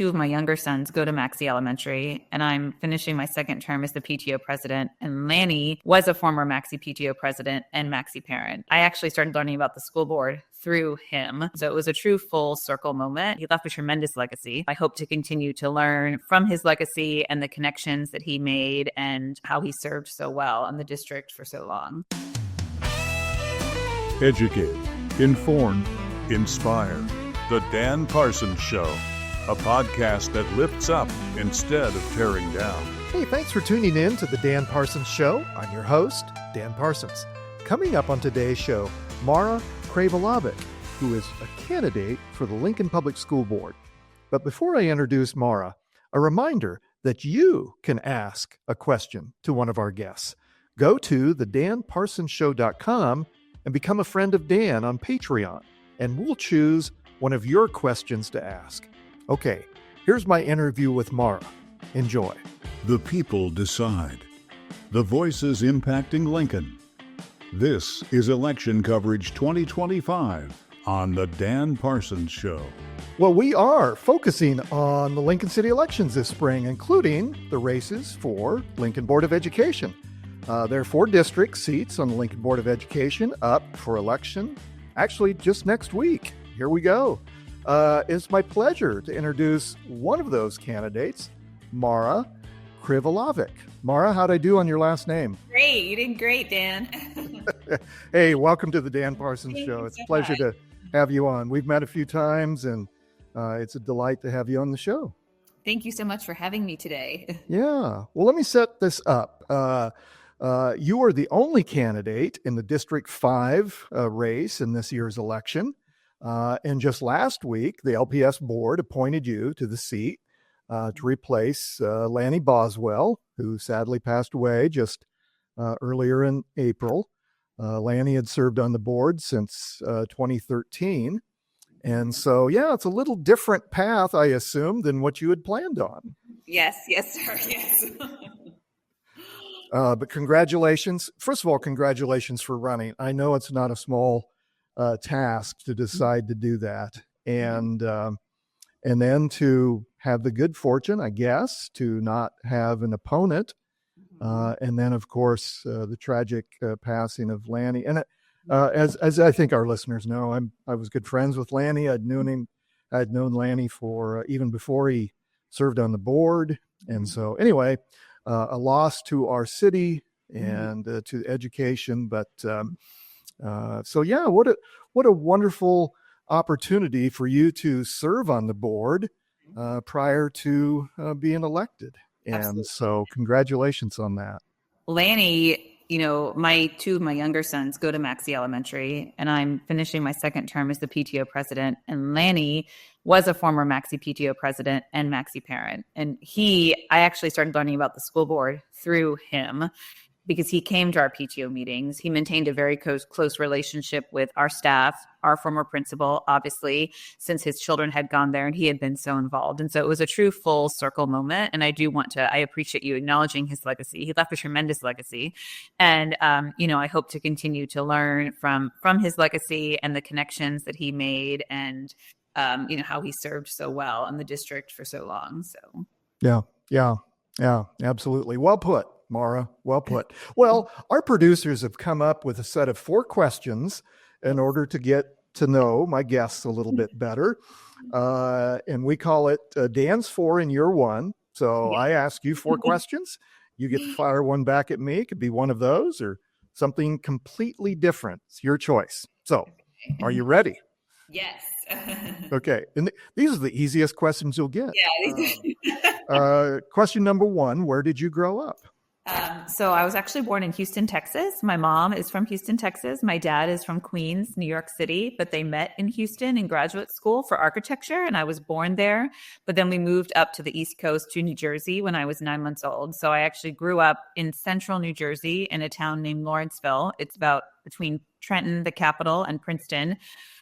two of my younger sons go to Maxey Elementary, and I'm finishing my second term as the PTO president. And Lanny was a former Maxey PTO president and Maxey parent. I actually started learning about the school board through him. So it was a true full circle moment. He left a tremendous legacy. I hope to continue to learn from his legacy and the connections that he made and how he served so well in the district for so long. Educate, inform, inspire. The Dan Parsons Show, a podcast that lifts up instead of tearing down. Hey, thanks for tuning in to the Dan Parsons Show. I'm your host, Dan Parsons. Coming up on today's show, Mara Krivohlavek, who is a candidate for the Lincoln Public School Board. But before I introduce Mara, a reminder that you can ask a question to one of our guests. Go to thedanparsonsshow.com and become a friend of Dan on Patreon, and we'll choose one of your questions to ask. Okay, here's my interview with Mara. Enjoy. The people decide. The voices impacting Lincoln. This is Election Coverage 2025 on The Dan Parsons Show. Well, we are focusing on the Lincoln City elections this spring, including the races for Lincoln Board of Education. There are 4 district seats on the Lincoln Board of Education up for election, actually just next week. Here we go. It's my pleasure to introduce one of those candidates, Mara Krivohlavek. Mara, how'd I do on your last name? Great. You did great, Dan. Hey, welcome to the Dan Parsons Show. It's a pleasure to have you on. We've met a few times, and it's a delight to have you on the show. Thank you so much for having me today. Yeah. Well, let me set this up. You are the only candidate in the District 5 race in this year's election. And just last week, the LPS board appointed you to the seat to replace Lanny Boswell, who sadly passed away just earlier in April. Lanny had served on the board since 2013. And so, yeah, it's a little different path, I assume, than what you had planned on. Yes, sir. Yes. But congratulations. First of all, congratulations for running. I know it's not a small task to decide to do that. And then to have the good fortune, I guess, to not have an opponent. And then, of course, the tragic passing of Lanny. And as I think our listeners know, I was good friends with Lanny. I'd known Lanny for even before he served on the board. And so anyway, a loss to our city and to education. But so, yeah, what a wonderful opportunity for you to serve on the board prior to being elected. And Absolutely. So congratulations on that. Lanny, two of my younger sons go to Maxey Elementary, and I'm finishing my second term as the PTO president. And Lanny was a former Maxey PTO president and Maxey parent. And I actually started learning about the school board through him because he came to our PTO meetings. He maintained a very close relationship with our staff, our former principal, obviously, since his children had gone there and he had been so involved. And so it was a true full circle moment. And I appreciate you acknowledging his legacy. He left a tremendous legacy. And, I hope to continue to learn from his legacy and the connections that he made and, how he served so well in the district for so long. So, yeah, absolutely. Well put, Mara. Well put. Well, our producers have come up with a set of 4 questions in order to get to know my guests a little bit better. And we call it Dan's 4 and you're 1. So I ask you 4 questions. You get to fire one back at me. It could be one of those or something completely different. It's your choice. So are you ready? Yes. Okay. And these are the easiest questions you'll get. Yeah. Question number 1, where did you grow up? So I was actually born in Houston, Texas. My mom is from Houston, Texas. My dad is from Queens, New York City, but they met in Houston in graduate school for architecture, and I was born there. But then we moved up to the East Coast to New Jersey when I was 9 months old. So I actually grew up in central New Jersey in a town named Lawrenceville. It's about between Trenton, the capital, and Princeton.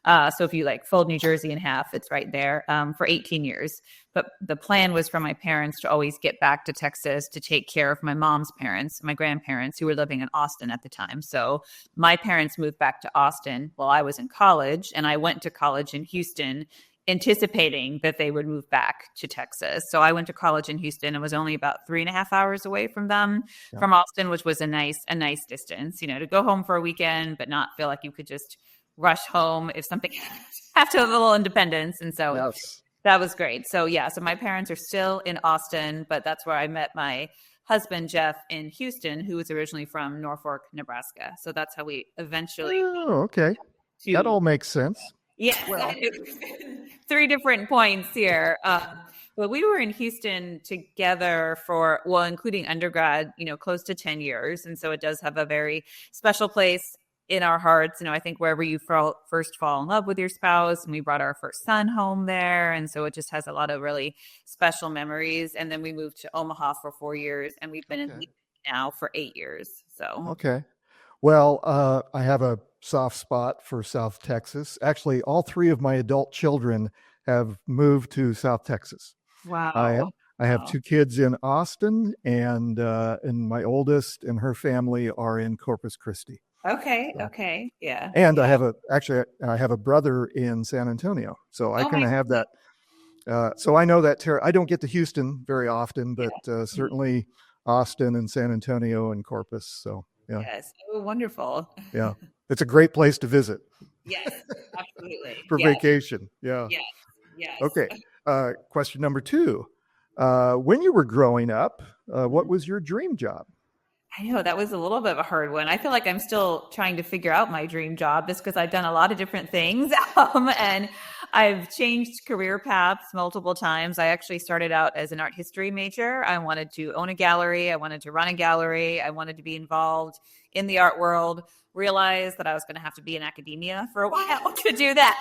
So if you fold New Jersey in half, it's right there for 18 years. But the plan was for my parents to always get back to Texas to take care of my mom's parents, my grandparents, who were living in Austin at the time. So my parents moved back to Austin while I was in college, and I went to college in Houston anticipating that they would move back to Texas. So I went to college in Houston and was only about 3.5 hours away from them, from Austin, which was a nice distance, to go home for a weekend, but not feel like you could just rush home if something have to have a little independence. And so that was great. So so my parents are still in Austin, but that's where I met my husband, Jeff, in Houston, who was originally from Norfolk, Nebraska. So that's how we eventually. Oh, okay. That all makes sense. Yeah. Well, 3 different points here. But we were in Houston together for, including undergrad, close to 10 years. And so it does have a very special place in our hearts. I think wherever you first fall in love with your spouse, and we brought our first son home there. And so it just has a lot of really special memories. And then we moved to Omaha for 4 years, and we've been in Houston now for 8 years. So, okay. Well, I have a soft spot for South Texas. Actually, all 3 of my adult children have moved to South Texas. Wow. I have 2 kids in Austin, and my oldest and her family are in Corpus Christi. Okay. Okay. Yeah. And I have a brother in San Antonio. So I kind of have that. So I know that I don't get to Houston very often, but certainly Austin and San Antonio and Corpus. So yeah. Yes. Oh, wonderful. Yeah. It's a great place to visit. Yes, absolutely. For vacation. Yeah. Yes. Yes. Okay. Question number 2. When you were growing up, what was your dream job? I know that was a little bit of a hard one. I feel like I'm still trying to figure out my dream job just because I've done a lot of different things and I've changed career paths multiple times. I actually started out as an art history major. I wanted to own a gallery. I wanted to run a gallery. I wanted to be involved in the art world, realized that I was going to have to be in academia for a while to do that.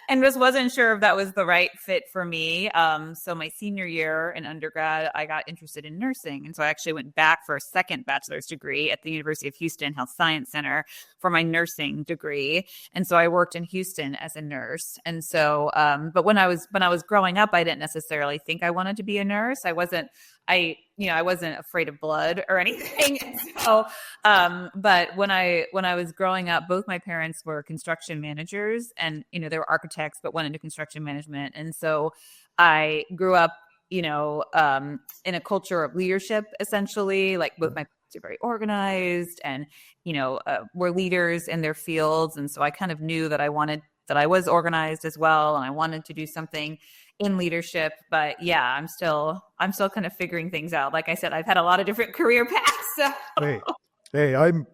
And just wasn't sure if that was the right fit for me. So my senior year in undergrad, I got interested in nursing. And so I actually went back for a second bachelor's degree at the University of Houston Health Science Center for my nursing degree. And so I worked in Houston as a nurse. And so, but when I was growing up, I didn't necessarily think I wanted to be a nurse. I wasn't afraid of blood or anything. So, but when I was growing up, both my parents were construction managers, and they were architects, but went into construction management. And so I grew up, in a culture of leadership, essentially. Like both my parents are very organized, and were leaders in their fields. And so I kind of knew that I was organized as well, and I wanted to do something in leadership. But I'm still kind of figuring things out. Like I said, I've had a lot of different career paths. So. Hey, I'm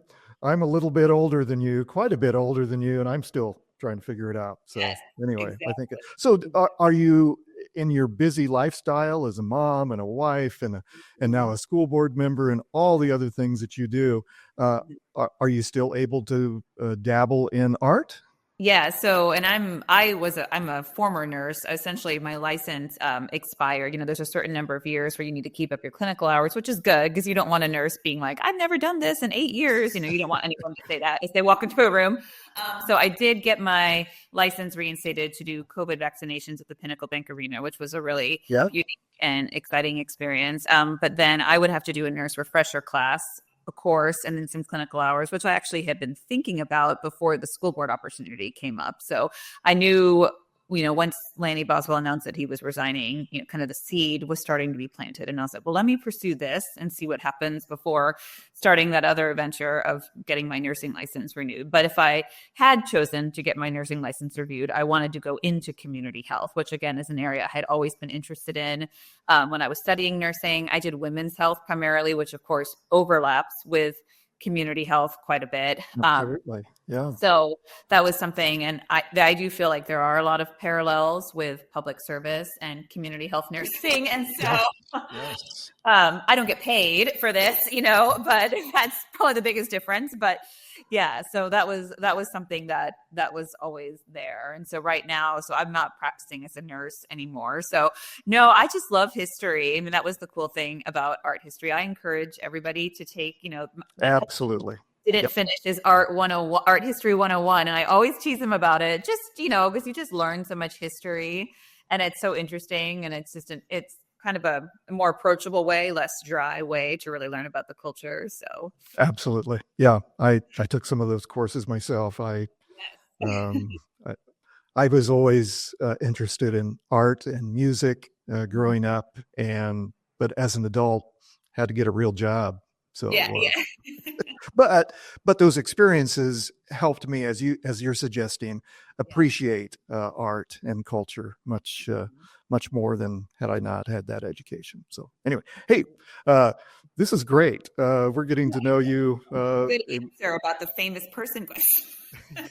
a little bit older than you, quite a bit older than you, and I'm still trying to figure it out. So anyway, exactly. I think so. Are you in your busy lifestyle as a mom and a wife and now a school board member and all the other things that you do? Are you still able to dabble in art? Yeah. So, and I'm a former nurse. Essentially, my license expired. There's a certain number of years where you need to keep up your clinical hours, which is good because you don't want a nurse being like, I've never done this in 8 years. You don't want anyone to say that as they walk into a room. So I did get my license reinstated to do COVID vaccinations at the Pinnacle Bank Arena, which was a really unique and exciting experience. But then I would have to do a nurse refresher class, a course, and then some clinical hours, which I actually had been thinking about before the school board opportunity came up. So I knew, once Lanny Boswell announced that he was resigning, kind of the seed was starting to be planted. And I was like, well, let me pursue this and see what happens before starting that other venture of getting my nursing license renewed. But if I had chosen to get my nursing license reviewed, I wanted to go into community health, which again is an area I had always been interested in. When I was studying nursing, I did women's health primarily, which of course overlaps with community health quite a bit. Absolutely. Yeah. So that was something. And I do feel like there are a lot of parallels with public service and community health nursing. And so I don't get paid for this, but that's probably the biggest difference. But so that was something that was always there. And so right now, so I'm not practicing as a nurse anymore. So no, I just love history. I mean, that was the cool thing about art history. I encourage everybody to take, absolutely. Didn't finish his art history 101. And I always tease him about it, just, because you just learn so much history and it's so interesting. And it's just it's kind of a more approachable way, less dry way to really learn about the culture. So absolutely. Yeah. I took some of those courses myself. I was always interested in art and music growing up, but as an adult, had to get a real job. So, Yeah, but those experiences helped me, as you're suggesting, appreciate art and culture much more than had I not had that education. So anyway, hey, this is great. We're getting to know you. Good answer about the famous person question.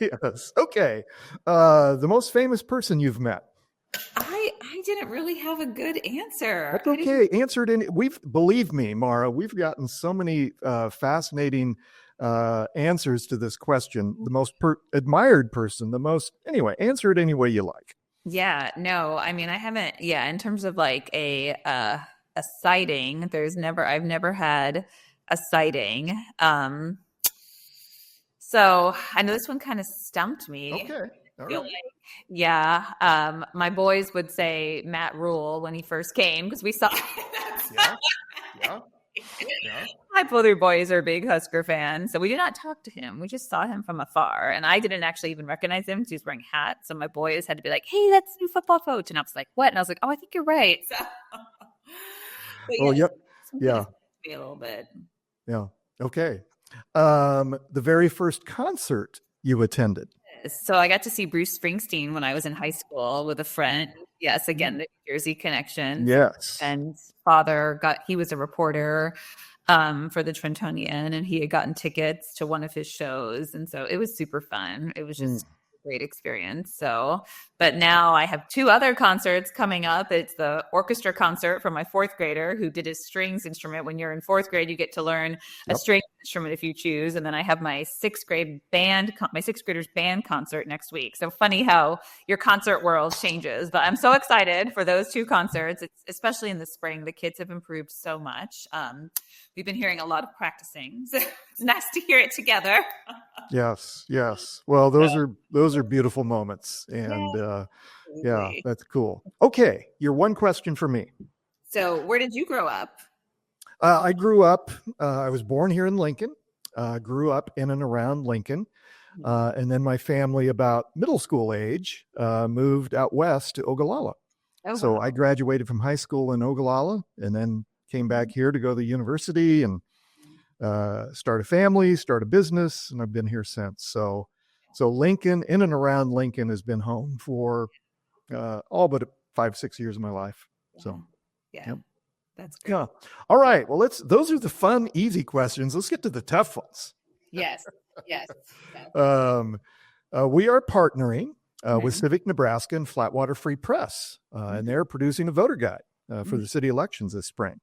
Yes. Okay. The most famous person you've met. I didn't really have a good answer. That's okay. Answer it believe me, Mara, we've gotten so many fascinating answers to this question. The most admired person, anyway, answer it any way you like. Yeah, no, I mean, I haven't, in terms of like a sighting, I've never had a sighting. So I know this one kind of stumped me. Okay. All right. My boys would say Matt Rule when he first came because we saw. Yeah. My brother boys are big Husker fans, so we did not talk to him. We just saw him from afar, and I didn't actually even recognize him because he was wearing hats. So my boys had to be like, "Hey, that's new football coach," and I was like, "What?" And I was like, "Oh, I think you're right." So, yep. Yeah. A little bit. Yeah. Okay. The very first concert you attended. So I got to see Bruce Springsteen when I was in high school with a friend. Yes, again, the New Jersey connection. Yes. And he was a reporter for the Trentonian, and he had gotten tickets to one of his shows. And so it was super fun. It was just a great experience. So, but now I have two other concerts coming up. It's the orchestra concert for my fourth grader who did his strings instrument. When you're in fourth grade, you get to learn a string instrument if you choose. And then I have my sixth graders band concert next week. So funny how your concert world changes, but I'm so excited for those two concerts. It's especially in the spring. The kids have improved so much. We've been hearing a lot of practicing. So it's nice to hear it together. Yes. Well, those are beautiful moments, and that's cool. Okay, your one question for me. So, where did you grow up? I grew up. I was born here in Lincoln. Grew up in and around Lincoln, and then my family, about middle school age, moved out west to Ogallala. Oh, so wow. I graduated from high school in Ogallala, and then came back here to go to the university and start a family, start a business, and I've been here since. So Lincoln, in and around Lincoln, has been home for all but 5-6 years of my life. So that's great. Yeah. All right. Well, those are the fun, easy questions. Let's get to the tough ones. Yes. We are partnering with Civic Nebraska and Flatwater Free Press, and they're producing a voter guide for the city elections this spring.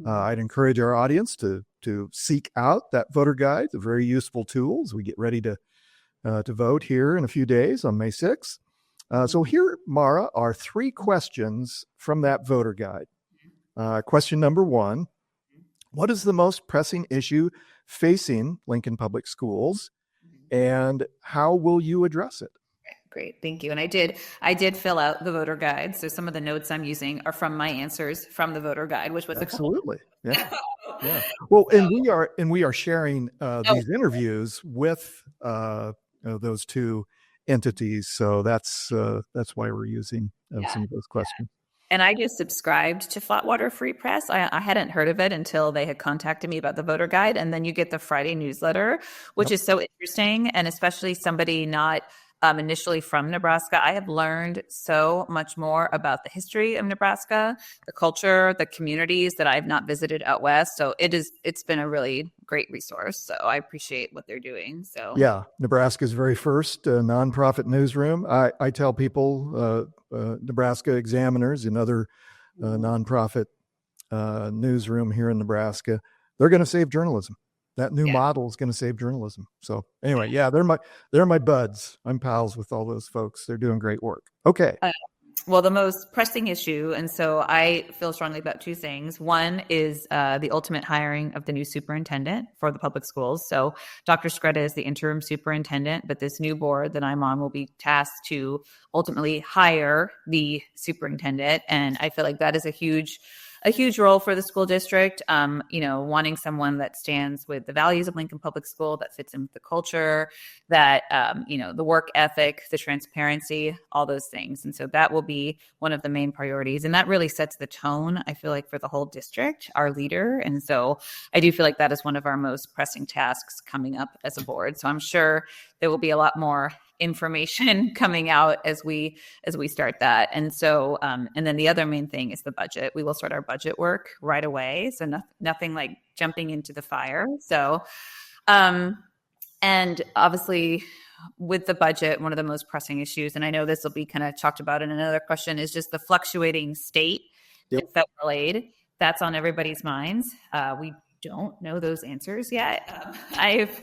I'd encourage our audience to seek out that voter guide. It's a very useful tool as we get ready to vote here in a few days on May 6th. So here, Mara, are 3 questions from that voter guide. Question number 1, what is the most pressing issue facing Lincoln Public Schools, and how will you address it? Great. Thank you. And I did fill out the voter guide. So some of the notes I'm using are from my answers from the voter guide, which was absolutely. Yeah. Well, and we are sharing these interviews with those 2 entities. So that's why we're using some of those questions. And I just subscribed to Flatwater Free Press. I hadn't heard of it until they had contacted me about the voter guide. And then you get the Friday newsletter, which is so interesting. And especially somebody not initially from Nebraska, I have learned so much more about the history of Nebraska, the culture, the communities that I've not visited out west. So it's been a really great resource. So I appreciate what they're doing. So Nebraska's very first nonprofit newsroom. I tell people, Nebraska Examiners and other nonprofit newsroom here in Nebraska, they're going to save journalism. That new model is going to save journalism. So anyway, they're my buds. I'm pals with all those folks. They're doing great work. Okay. Well, the most pressing issue, and so I feel strongly about 2 things. One is the ultimate hiring of the new superintendent for the public schools. So Dr. Skretta is the interim superintendent, but this new board that I'm on will be tasked to ultimately hire the superintendent. And I feel like that is a huge a huge role for the school district. Wanting someone that stands with the values of Lincoln Public School, that fits in with the culture, that, the work ethic, the transparency, all those things. And so that will be one of the main priorities. And that really sets the tone, I feel like, for the whole district, our leader. And so I do feel like that is one of our most pressing tasks coming up as a board. So I'm sure there will be a lot more information coming out as we start that. And so, and then the other main thing is the budget. We will start our budget work right away. So nothing like jumping into the fire. So, and obviously with the budget, one of the most pressing issues, and I know this will be kind of talked about in another question, is just the fluctuating state and federal aid. That's on everybody's minds. We don't know those answers yet. I've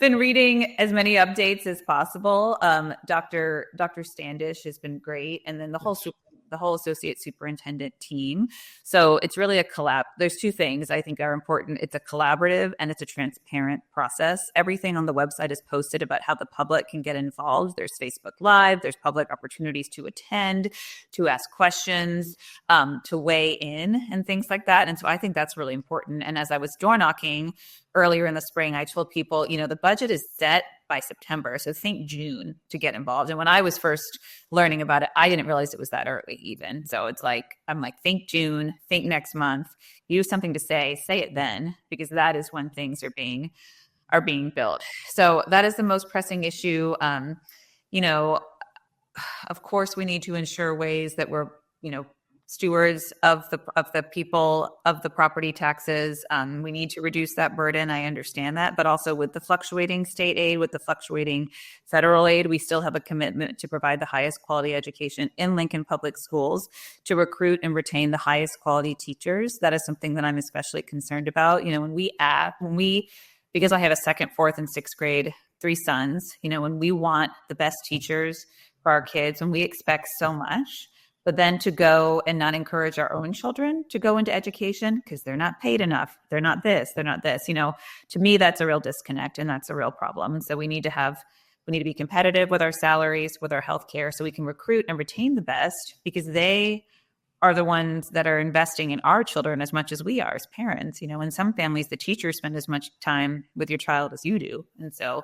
been reading as many updates as possible. Dr. Standish has been great, and then the whole associate superintendent team. So it's really a collab. There's two things I think are important. It's a collaborative and it's a transparent process. Everything on the website is posted about how the public can get involved. There's Facebook Live. There's public opportunities to attend, to ask questions, to weigh in and things like that. And so I think that's really important. And as I was door knocking earlier in the spring, I told people, the budget is set by September. So think June to get involved. And when I was first learning about it, I didn't realize it was that early even. So I'm like, think June, think next month, use something to say it then, because that is when things are being built. So that is the most pressing issue. Of course we need to ensure ways that we're, stewards of the people, of the property taxes. We need to reduce that burden. I understand that, but also with the fluctuating state aid, with the fluctuating federal aid, we still have a commitment to provide the highest quality education in Lincoln Public Schools, to recruit and retain the highest quality teachers. That is something that I'm especially concerned about. Because I have a second, fourth, and sixth grade, 3 sons, when we want the best teachers for our kids, when we expect so much, but then to go and not encourage our own children to go into education because they're not paid enough. They're not this. To me, that's a real disconnect, and that's a real problem. And so we need to be competitive with our salaries, with our healthcare, so we can recruit and retain the best, because they are the ones that are investing in our children as much as we are as parents. In some families, the teachers spend as much time with your child as you do. And so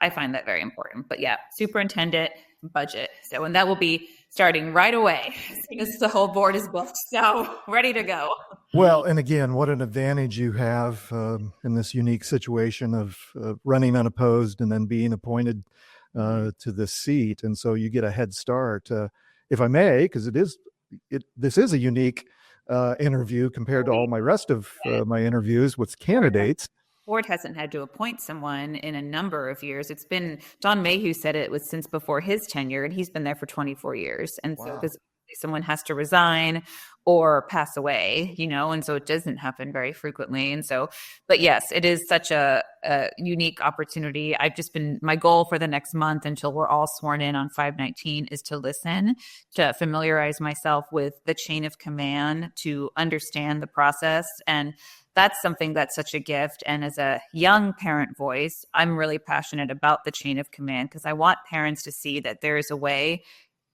I find that very important. But yeah, superintendent, budget. So, and that will be starting right away because the whole board is booked. So ready to go. Well, and again, what an advantage you have in this unique situation of running unopposed and then being appointed to this seat. And so you get a head start, if I may, because this is a unique interview compared to all my rest of my interviews with candidates. Board hasn't had to appoint someone in a number of years. It's been, John Mayhew said it was since before his tenure, and he's been there for 24 years. And so because someone has to resign or pass away, and so it doesn't happen very frequently. And so, but yes, it is such a unique opportunity. My goal for the next month until we're all sworn in on 5/19 is to listen, to familiarize myself with the chain of command, to understand the process. And that's something that's such a gift. And as a young parent voice, I'm really passionate about the chain of command, because I want parents to see that there is a way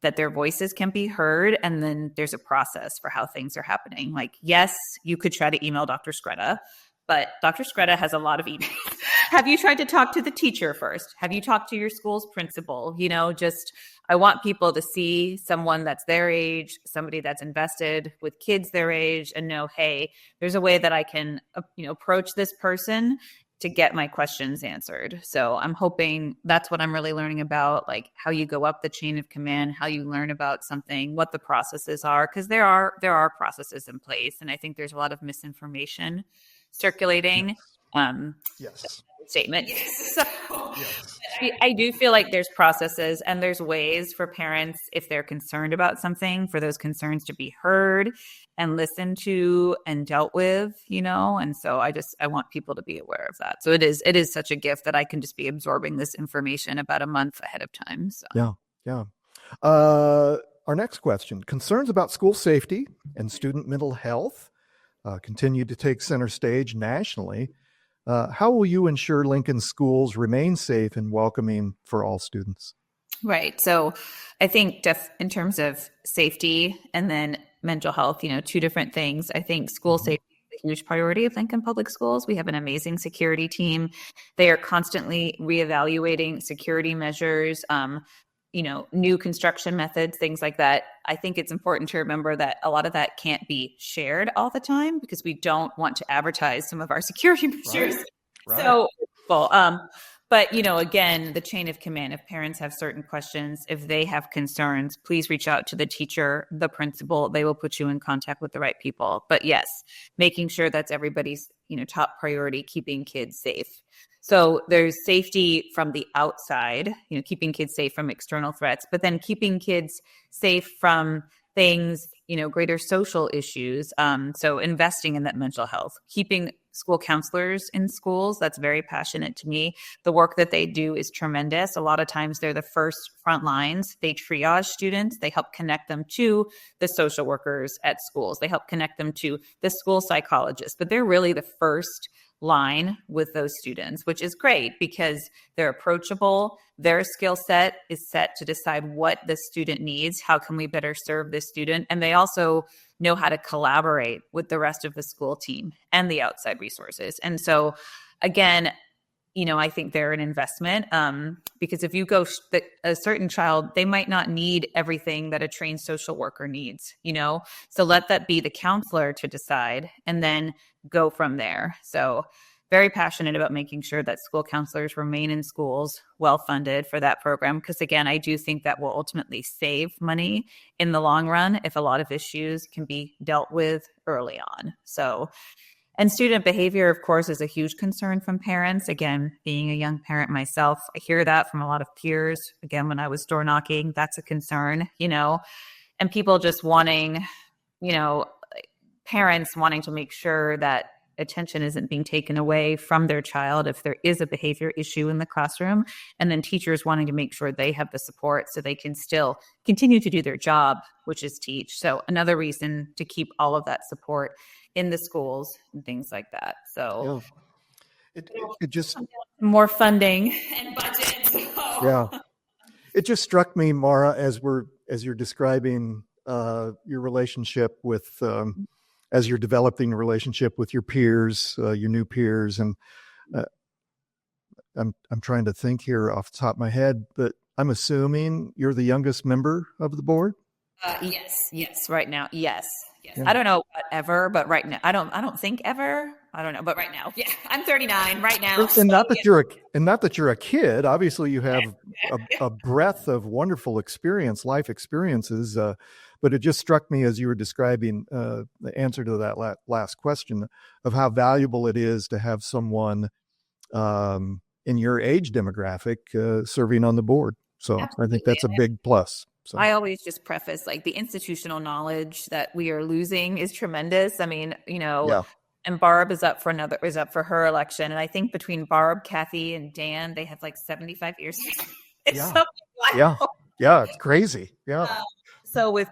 that their voices can be heard. And then there's a process for how things are happening. Like, yes, you could try to email Dr. Skretta, but Dr. Skretta has a lot of emails. Have you tried to talk to the teacher first? Have you talked to your school's principal? I want people to see someone that's their age, somebody that's invested with kids their age, and know, hey, there's a way that I can, approach this person to get my questions answered. So I'm hoping that's what I'm really learning about, like how you go up the chain of command, how you learn about something, what the processes are, because there are processes in place. And I think there's a lot of misinformation circulating. Yes. Statement. So I do feel like there's processes and there's ways for parents, if they're concerned about something, for those concerns to be heard and listened to and dealt with, and so I want people to be aware of that. So it is such a gift that I can just be absorbing this information about a month ahead of time. So. Yeah. Our next question: concerns about school safety and student mental health continue to take center stage nationally. How will you ensure Lincoln schools remain safe and welcoming for all students? Right. So I think in terms of safety, and then mental health, two different things. I think school safety is a huge priority of Lincoln Public Schools. We have an amazing security team. They are constantly reevaluating security measures, new construction methods, things like that. I think it's important to remember that a lot of that can't be shared all the time because we don't want to advertise some of our security measures. Right. So, but, again, the chain of command, if parents have certain questions, if they have concerns, please reach out to the teacher, the principal. They will put you in contact with the right people. But yes, making sure that's everybody's, top priority, keeping kids safe. So there's safety from the outside, keeping kids safe from external threats, but then keeping kids safe from things, greater social issues. So investing in that mental health, keeping school counselors in schools, that's very passionate to me. The work that they do is tremendous. A lot of times they're the first front lines. They triage students. They help connect them to the social workers at schools. They help connect them to the school psychologists, but they're really the first line with those students, which is great because they're approachable. Their skill set is set to decide what the student needs. How can we better serve this student? And they also know how to collaborate with the rest of the school team and the outside resources. And so, again, I think they're an investment because if you go a certain child, they might not need everything that a trained social worker needs, so let that be the counselor to decide and then go from there. So very passionate about making sure that school counselors remain in schools, well-funded for that program. Because again, I do think that will ultimately save money in the long run if a lot of issues can be dealt with early on. So, and student behavior, of course, is a huge concern from parents. Again, being a young parent myself, I hear that from a lot of peers. Again, when I was door knocking, that's a concern, and people just wanting, parents wanting to make sure that attention isn't being taken away from their child if there is a behavior issue in the classroom, and then teachers wanting to make sure they have the support so they can still continue to do their job, which is teach. So another reason to keep all of that support in the schools and things like that. So it just more funding and budget. So. Yeah, it just struck me, Mara, as you're describing your relationship with as you're developing a relationship with your peers, your new peers, and I'm trying to think here off the top of my head, but I'm assuming you're the youngest member of the board. Yes, right now, yes. Yeah. I don't know ever, but right now, I don't think ever. I don't know, but right now, yeah, I'm 39 right now. And not that you're a kid. Obviously, you have a breadth of wonderful life experiences. But it just struck me as you were describing the answer to that last question of how valuable it is to have someone in your age demographic serving on the board. So absolutely. I think that's a big plus. So I always just preface the institutional knowledge that we are losing is tremendous. I mean, and Barb is up for her election. And I think between Barb, Kathy, and Dan, they have 75 years. It's something wild. Yeah. It's crazy. Yeah. So with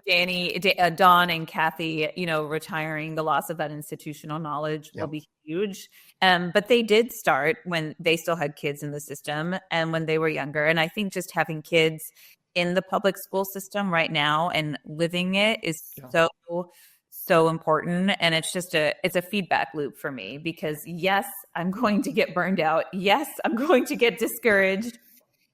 Dawn and Kathy, retiring, the loss of that institutional knowledge will be huge. But they did start when they still had kids in the system and when they were younger. And I think just having kids in the public school system right now and living it is so important. And it's just it's a feedback loop for me because yes, I'm going to get burned out. Yes, I'm going to get discouraged.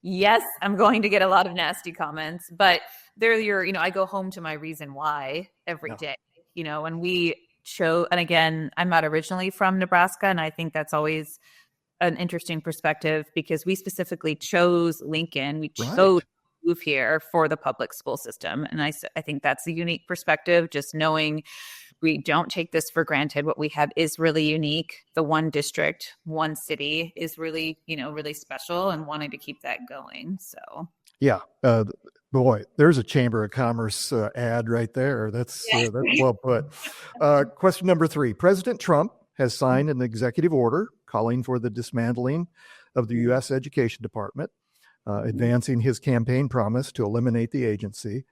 Yes, I'm going to get a lot of nasty comments, but I go home to my reason why every day, and we show, and again, I'm not originally from Nebraska. And I think that's always an interesting perspective because we specifically chose Lincoln. We chose to move here for the public school system. And I think that's a unique perspective, just knowing we don't take this for granted. What we have is really unique. The one district, one city is really, really special and wanting to keep that going. So, yeah. Boy, there's a Chamber of Commerce ad right there. That's well put. Question number 3. President Trump has signed an executive order calling for the dismantling of the U.S. Education Department, advancing his campaign promise to eliminate the agency.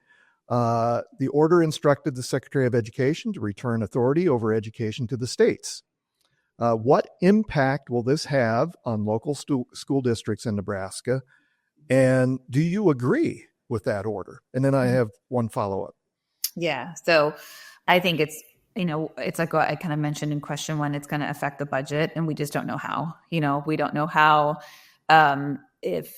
The order instructed the Secretary of Education to return authority over education to the states. What impact will this have on local school districts in Nebraska? And do you agree with that order? And then I have one follow-up. Yeah. So I think it's, it's like what I kind of mentioned in question one, it's going to affect the budget, and we just don't know how. We don't know how, if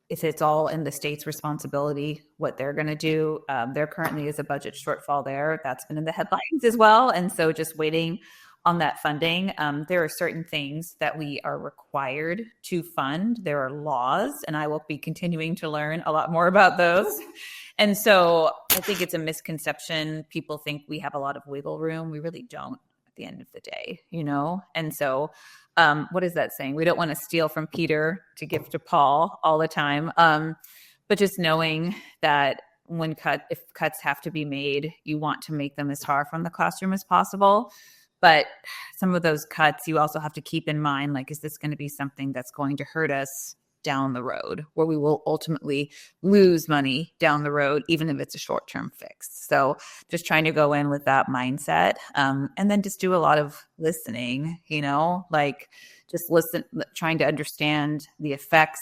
it's all in the state's responsibility, what they're going to do. There currently is a budget shortfall there. That's been in the headlines as well. And so just waiting on that funding. There are certain things that we are required to fund. There are laws, and I will be continuing to learn a lot more about those. And so I think it's a misconception. People think we have a lot of wiggle room. We really don't at the end of the day, And so what is that saying? We don't want to steal from Peter to give to Paul all the time. But just knowing that if cuts have to be made, you want to make them as far from the classroom as possible. But some of those cuts, you also have to keep in mind, like, is this going to be something that's going to hurt us down the road, where we will ultimately lose money down the road, even if it's a short-term fix? So just trying to go in with that mindset, and then just do a lot of listening, like just listen, trying to understand the effects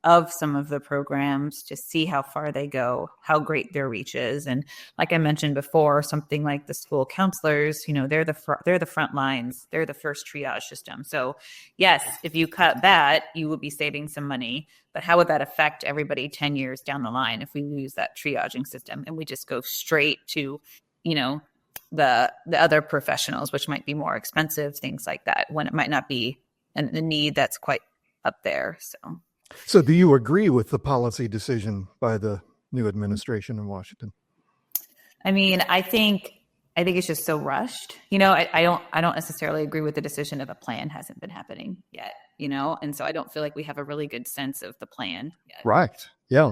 of some of the programs to see how far they go, how great their reach is. And like I mentioned before, something like the school counselors, they're the front lines. They're the first triage system. So yes, if you cut that, you will be saving some money. But how would that affect everybody 10 years down the line if we lose that triaging system and we just go straight to, the other professionals, which might be more expensive, things like that, when it might not be a need that's quite up there. So do you agree with the policy decision by the new administration in Washington? I mean, I think it's just so rushed. I don't necessarily agree with the decision if a plan hasn't been happening yet, and so I don't feel like we have a really good sense of the plan yet. Right. Yeah.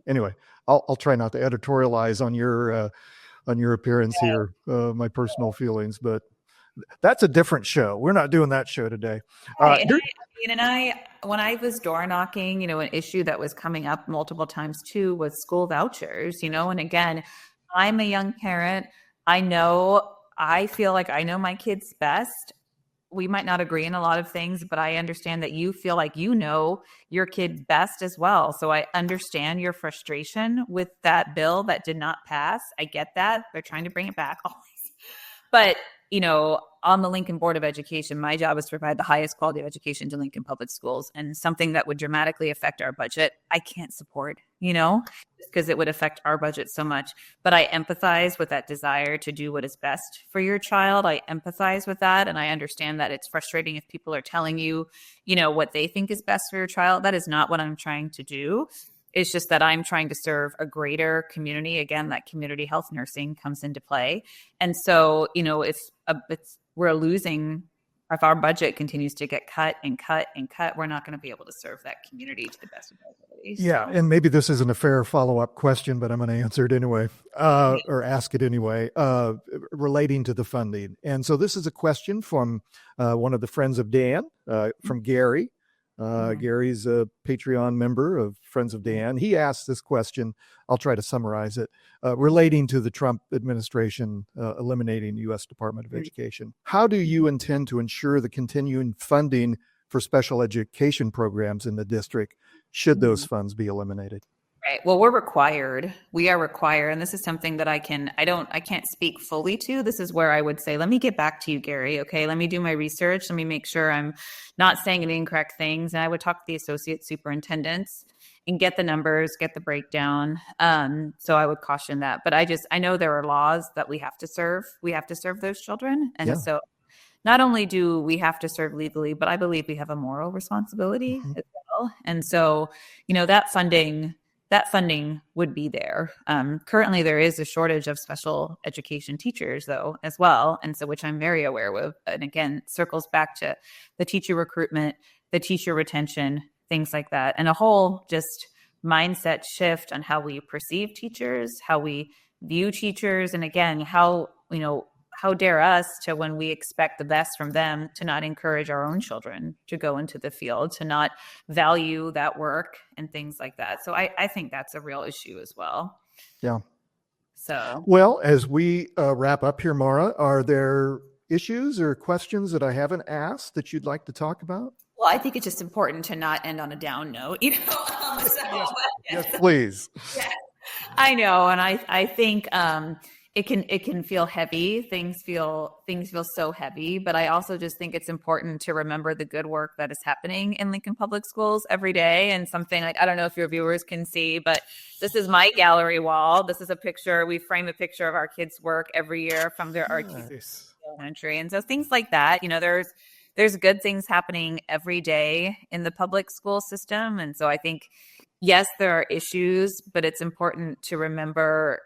Anyway, I'll try not to editorialize on your appearance here, my personal feelings, but that's a different show. We're not doing that show today. Right. When I was door knocking, an issue that was coming up multiple times too was school vouchers, and again, I'm a young parent. I feel like I know my kids best. We might not agree in a lot of things, but I understand that you feel like you know your kid best as well. So I understand your frustration with that bill that did not pass. I get that. They're trying to bring it back always. But on the Lincoln Board of Education, my job is to provide the highest quality of education to Lincoln Public Schools, and something that would dramatically affect our budget, I can't support, because it would affect our budget so much. But I empathize with that desire to do what is best for your child. I empathize with that, and I understand that it's frustrating if people are telling you, what they think is best for your child. That is not what I'm trying to do. It's just that I'm trying to serve a greater community. Again, that community health nursing comes into play. And so, we're losing, if our budget continues to get cut and cut and cut, we're not going to be able to serve that community to the best of our abilities. Yeah. And maybe this isn't a fair follow-up question, but I'm going to answer it anyway, or ask it anyway, relating to the funding. And so this is a question from one of the friends of Dan, from Gary. Gary's a Patreon member of Friends of Dan. He asked this question. I'll try to summarize it, relating to the Trump administration eliminating the U.S. Department of Education. How do you intend to ensure the continuing funding for special education programs in the district should those funds be eliminated? Right. Well, we are required, and this is something that I can't speak fully to. This is where I would say, let me get back to you, Gary. Okay. Let me do my research. Let me make sure I'm not saying any incorrect things. And I would talk to the associate superintendents and get the numbers, get the breakdown. So I would caution that, but I know there are laws that we have to serve. We have to serve those children. And so not only do we have to serve legally, but I believe we have a moral responsibility as well. And so, that funding would be there. Currently, there is a shortage of special education teachers, though, as well. And so, which I'm very aware of. And again, circles back to the teacher recruitment, the teacher retention, things like that. And a whole just mindset shift on how we perceive teachers, how we view teachers. And again, how dare us to, when we expect the best from them, to not encourage our own children to go into the field, to not value that work and things like that. So I think that's a real issue as well. Yeah. So, well, as we wrap up here, Mara, are there issues or questions that I haven't asked that you'd like to talk about? Well, I think it's just important to not end on a down note, Yes, please. Yeah. I know, and I think it can feel heavy. Things feel so heavy, but I also just think it's important to remember the good work that is happening in Lincoln Public Schools every day. And something like, I don't know if your viewers can see, but this is my gallery wall. This is a picture. We frame a picture of our kids' work every year from their Nice. elementary, and so things like that. There's good things happening every day in the public school system, and so I think yes, there are issues, but it's important to remember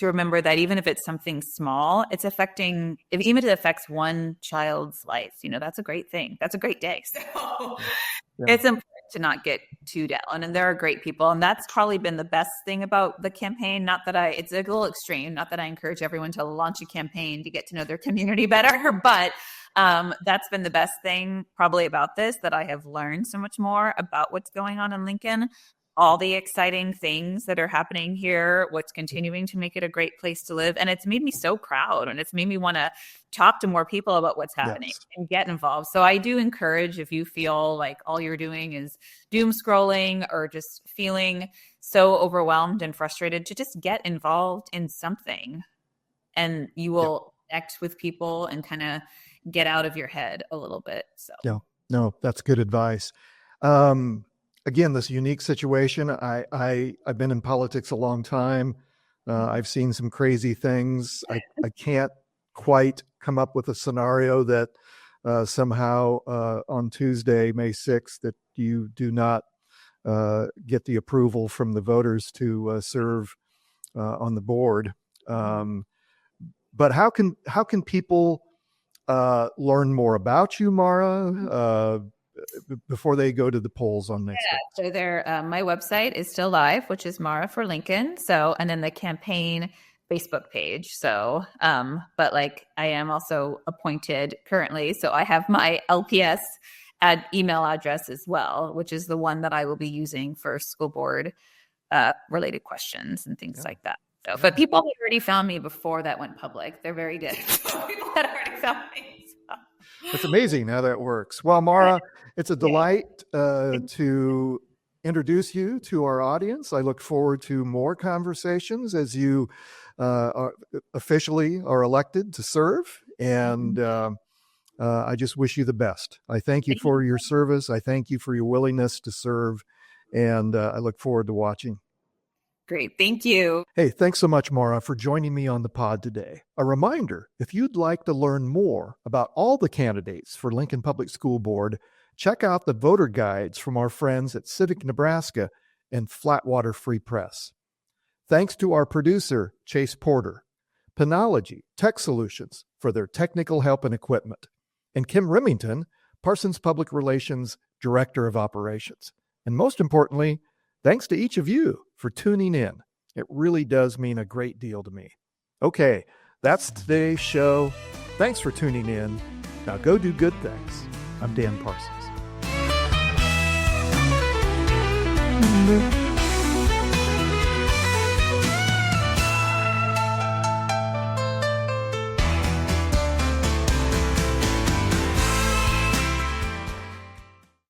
that even if it's something small, it's affecting, even if it affects one child's life, that's a great thing. That's a great day. So It's important to not get too down. And there are great people. And that's probably been the best thing about the campaign. It's a little extreme. Not that I encourage everyone to launch a campaign to get to know their community better, but that's been the best thing probably about this, that I have learned so much more about what's going on in Lincoln. All the exciting things that are happening here, what's continuing to make it a great place to live. And it's made me so proud, and it's made me want to talk to more people about what's happening and get involved. So I do encourage, if you feel like all you're doing is doom scrolling or just feeling so overwhelmed and frustrated, to just get involved in something, and you will connect with people and kind of get out of your head a little bit. So no, that's good advice. Again, this unique situation. I've been in politics a long time. I've seen some crazy things. I can't quite come up with a scenario that somehow on Tuesday, May 6th, that you do not get the approval from the voters to serve on the board. But how can people learn more about you, Mara, before they go to the polls on next week? So my website is still live, which is Mara for Lincoln. So, and then the campaign Facebook page. So, but like I am also appointed currently. So I have my LPS email address as well, which is the one that I will be using for school board related questions and things like that. So, but people had already found me before that went public. They're very good. People had already found me. It's amazing how that works. Well, Mara, it's a delight to introduce you to our audience. I look forward to more conversations as you officially are elected to serve. And I just wish you the best. I thank you for your service. I thank you for your willingness to serve. And I look forward to watching. Great. Thank you. Hey, thanks so much, Mara, for joining me on the pod today. A reminder, if you'd like to learn more about all the candidates for Lincoln Public School Board, check out the voter guides from our friends at Civic Nebraska and Flatwater Free Press. Thanks to our producer, Chase Porter, Penology Tech Solutions for their technical help and equipment, and Kim Remington, Parsons Public Relations Director of Operations. And most importantly, thanks to each of you for tuning in. It really does mean a great deal to me. Okay, that's today's show. Thanks for tuning in. Now go do good things. I'm Dan Parsons.